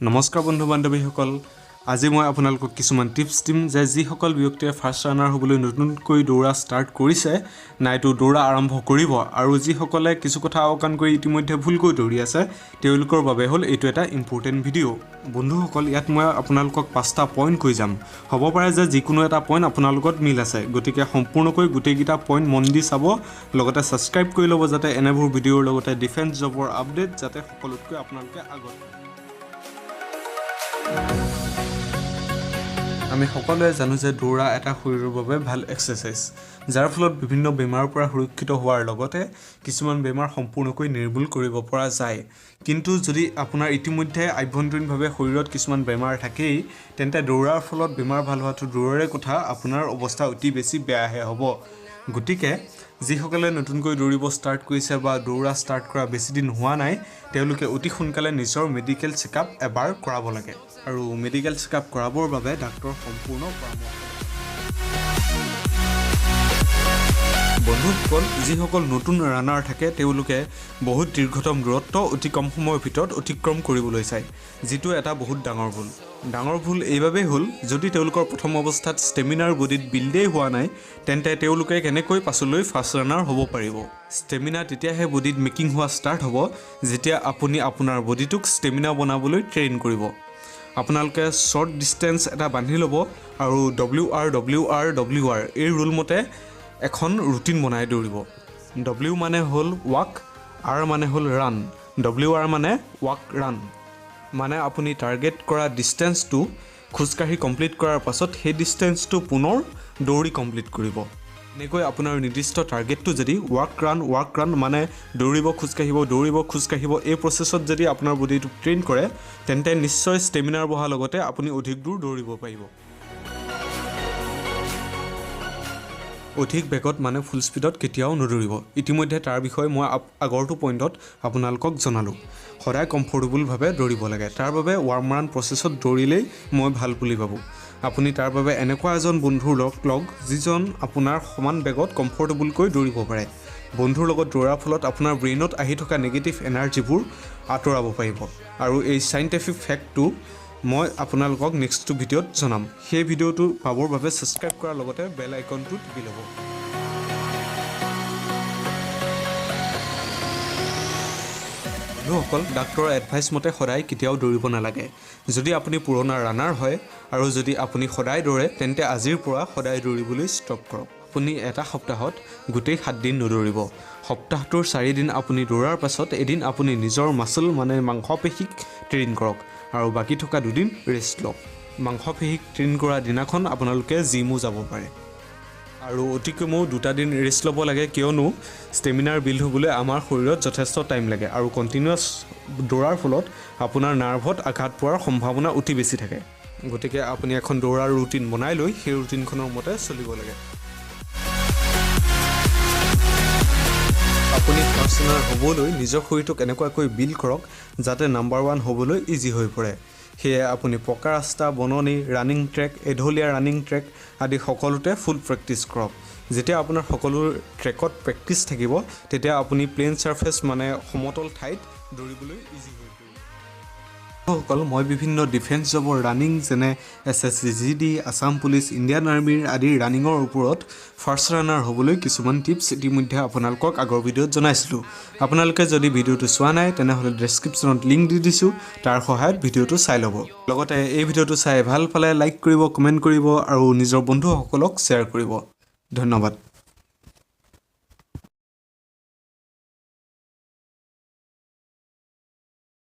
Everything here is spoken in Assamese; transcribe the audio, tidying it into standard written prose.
নমস্কাৰ বন্ধু বান্ধৱীসকল আজি মই আপোনালোকক কিছুমান টিপছ দিম যে যিসকল ব্যক্তিয়ে ফাৰ্ষ্ট ৰানাৰ হ'বলৈ নতুনকৈ দৌৰা ষ্টাৰ্ট কৰিছে নাইতো দৌৰা আৰম্ভ কৰিব আৰু যিসকলে কিছু কথা অকান কৰি ইতিমধ্যে ভুলকৈ দৌৰি আছে তেওঁলোকৰ বাবে হ'ল এইটো এটা ইম্পৰ্টেণ্ট ভিডিঅ' বন্ধুসকল ইয়াত মই আপোনালোকক 5টা পইণ্ট কৈ যাম হ'ব পাৰে যে যিকোনো এটা পইণ্ট আপোনাৰ লগত মিল আছে গতিকে সম্পূৰ্ণকৈ গোটেইকেইটা পইণ্ট মন দি চাব লগতে ছাবস্ক্ৰাইব কৰি ল'ব যাতে এনেবোৰ ভিডিঅ'ৰ লগতে ডিফেন্স জবৰ আপডেট যাতে সকলোতকৈ আপোনালোকে আগত আমি সকলোৱে জানো যে দৌৰা এটা শৰীৰৰ বাবে ভাল এক্সাৰসাইজ যাৰ ফলত বিভিন্ন বেমাৰৰ পৰা সুৰক্ষিত হোৱাৰ লগতে কিছুমান বেমাৰ সম্পূৰ্ণকৈ নিৰ্মূল কৰিব পৰা যায় কিন্তু যদি আপোনাৰ ইতিমধ্যে আভ্যন্তৰীণভাৱে শৰীৰত কিছুমান বেমাৰ থাকেই তেন্তে দৌৰাৰ ফলত বেমাৰ ভাল হোৱাটো দূৰৰে কথা আপোনাৰ অৱস্থা অতি বেছি বেয়াহে হ'ব গতিকে যিসকলে নতুনকৈ দৌৰিব ষ্টাৰ্ট কৰিছে বা দৌৰা ষ্টাৰ্ট কৰা বেছি দিন হোৱা নাই তেওঁলোকে অতি সোনকালে নিজৰ মেডিকেল চেকআপ এবাৰ কৰাব লাগে আৰু মেডিকেল চেকআপ কৰাবৰ বাবে ডাক্তৰৰ সম্পূৰ্ণ পৰামৰ্শ বন্ধুসকল যিসকল নতুন ৰানাৰ থাকে তেওঁলোকে বহুত দীৰ্ঘতম দূৰত্ব অতি কম সময়ৰ ভিতৰত অতিক্ৰম কৰিবলৈ চায় যিটো এটা বহুত ডাঙৰ ভুল এইবাবেই হ'ল যদি তেওঁলোকৰ প্ৰথম অৱস্থাত ষ্টেমিনাৰ বডিত বিল্ডেই হোৱা নাই তেন্তে তেওঁলোকে কেনেকৈ পাছলৈ ফাৰ্ষ্ট ৰানাৰ হ'ব পাৰিব ষ্টেমিনা তেতিয়াহে বডিত মেকিং হোৱা ষ্টাৰ্ট হ'ব যেতিয়া আপুনি আপোনাৰ বডিটোক ষ্টেমিনা বনাবলৈ ট্ৰেইন কৰিব আপোনালোকে শ্বৰ্ট ডিষ্টেন্স এটা বান্ধি ল'ব আৰু WR এই ৰুল মতে এখন ৰুটিন বনাই দৌৰিব W মানে হ'ল ৱাক R মানে হ'ল ৰান WR মানে ৱাক ৰান মানে আপুনি টাৰ্গেট কৰা ডিষ্টেন্সটো খোজকাঢ়ি কমপ্লিট কৰাৰ পাছত সেই ডিষ্টেন্সটো পুনৰ দৌৰি কমপ্লিট কৰিব এনেকৈ আপোনাৰ নিৰ্দিষ্ট টাৰ্গেটটো যদি ৱাক ৰান মানে দৌৰিব খোজকাঢ়িব এই প্ৰচেছত যদি আপোনাৰ বডিটো ট্ৰেইন কৰে তেন্তে নিশ্চয় ষ্টেমিনাৰ বঢ়াৰ লগতে আপুনি অধিক দূৰ দৌৰিব পাৰিব অধিক বেগত মানে ফুল স্পীডত কেতিয়াও নদৌৰিব ইতিমধ্যে তাৰ বিষয়ে মই আগৰটো পইণ্টত আপোনালোকক জনালোঁ সদায় কমফৰ্টেবলভাৱে দৌৰিব লাগে তাৰ বাবে ৱাৰ্ম ৰান প্ৰচেছত দৌৰিলেই মই ভাল বুলি ভাবোঁ আপুনি তাৰ বাবে এনেকুৱা এজন বন্ধুৰ লগ যিজন আপোনাৰ সমান বেগত কমফৰ্টেবলকৈ দৌৰিব পাৰে বন্ধুৰ লগত দৌৰাৰ ফলত আপোনাৰ ব্ৰেইনত আহি থকা নেগেটিভ এনাৰ্জিবোৰ আঁতৰাব পাৰিব আৰু এই চাইণ্টিফিক ফেক্টটো মই আপোনালোকক নেক্সট ভিডিঅ'ত জনাম সেই ভিডিঅ'টো পাবৰ বাবে ছাবস্ক্ৰাইব কৰাৰ লগতে বেল আইকনটো টিপি ল'ব বন্ধুসকল ডাক্তৰৰ এডভাইচ মতে সদায় কেতিয়াও দৌৰিব নালাগে যদি আপুনি পুৰণা ৰানাৰ হয় আৰু যদি আপুনি সদায় দৌৰে তেন্তে আজিৰ পৰা সদায় দৌৰিবলৈ ষ্টপ কৰক আপুনি এটা সপ্তাহত গোটেই 7 দিন নদৌৰিব সপ্তাহটোৰ 4 দিন আপুনি দৌৰাৰ পাছত এদিন আপুনি নিজৰ মাছল মানে মাংসপেশীক ট্ৰেইন কৰক আৰু বাকি থকা 2 দিন ৰেষ্ট লওক মাংসপেশীক ট্ৰেইন কৰা দিনাখন আপোনালোকে জিমো যাব পাৰে আৰু অতিকমেও 2টা দিন ৰেষ্ট ল'ব লাগে কিয়নো ষ্টেমিনাৰ বিল্ড হ'বলৈ আমাৰ শৰীৰত যথেষ্ট টাইম লাগে আৰু কণ্টিনিউৱাছ দৌৰাৰ ফলত আপোনাৰ নাৰ্ভত আঘাত পোৱাৰ সম্ভাৱনা অতি বেছি থাকে গতিকে আপুনি এখন দৌৰাৰ ৰুটিন বনাই লৈ সেই ৰুটিনখনৰ মতে চলিব লাগে আপুনি ফাৰ্ষ্ট ৰানাৰ হ'বলৈ নিজৰ শৰীৰটোক এনেকুৱাকৈ বিল্ড কৰক যাতে নাম্বাৰ 1 হ'বলৈ ইজি হৈ পৰে সেয়ে আপুনি পকা ৰাস্তা বননি ৰানিং ট্ৰেক এঢলীয়া ৰানিং ট্ৰেক আদি সকলোতে ফুল প্ৰেক্টিছ কৰক যেতিয়া আপোনাৰ সকলো ট্ৰেকত প্ৰেক্টিছ থাকিব তেতিয়া আপুনি প্লেন সাৰফেস মানে সমতল ঠাইত দৌৰিবলৈ ইজি হৈ পৰিব সকল মই বিভিন্ন ডিফেন্স জবৰ ৰানিং যেনে SSC GD Assam police Indian আৰ্মিৰ আদি ৰানিঙৰ ওপৰত ফাৰ্ষ্ট ৰানাৰ হ'বলৈ কিছুমান টিপছ ইতিমধ্যে আপোনালোকক আগৰ ভিডিঅ'ত জনাইছিলোঁ আপোনালোকে যদি ভিডিঅ'টো চোৱা নাই তেনেহ'লে ডেছক্ৰিপশ্যনত লিংক দি দিছোঁ তাৰ সহায়ত ভিডিঅ'টো চাই ল'ব লগতে এই ভিডিঅ'টো চাই ভাল পালে লাইক কৰিব কমেণ্ট কৰিব আৰু নিজৰ বন্ধুসকলক শ্বেয়াৰ কৰিব ধন্যবাদ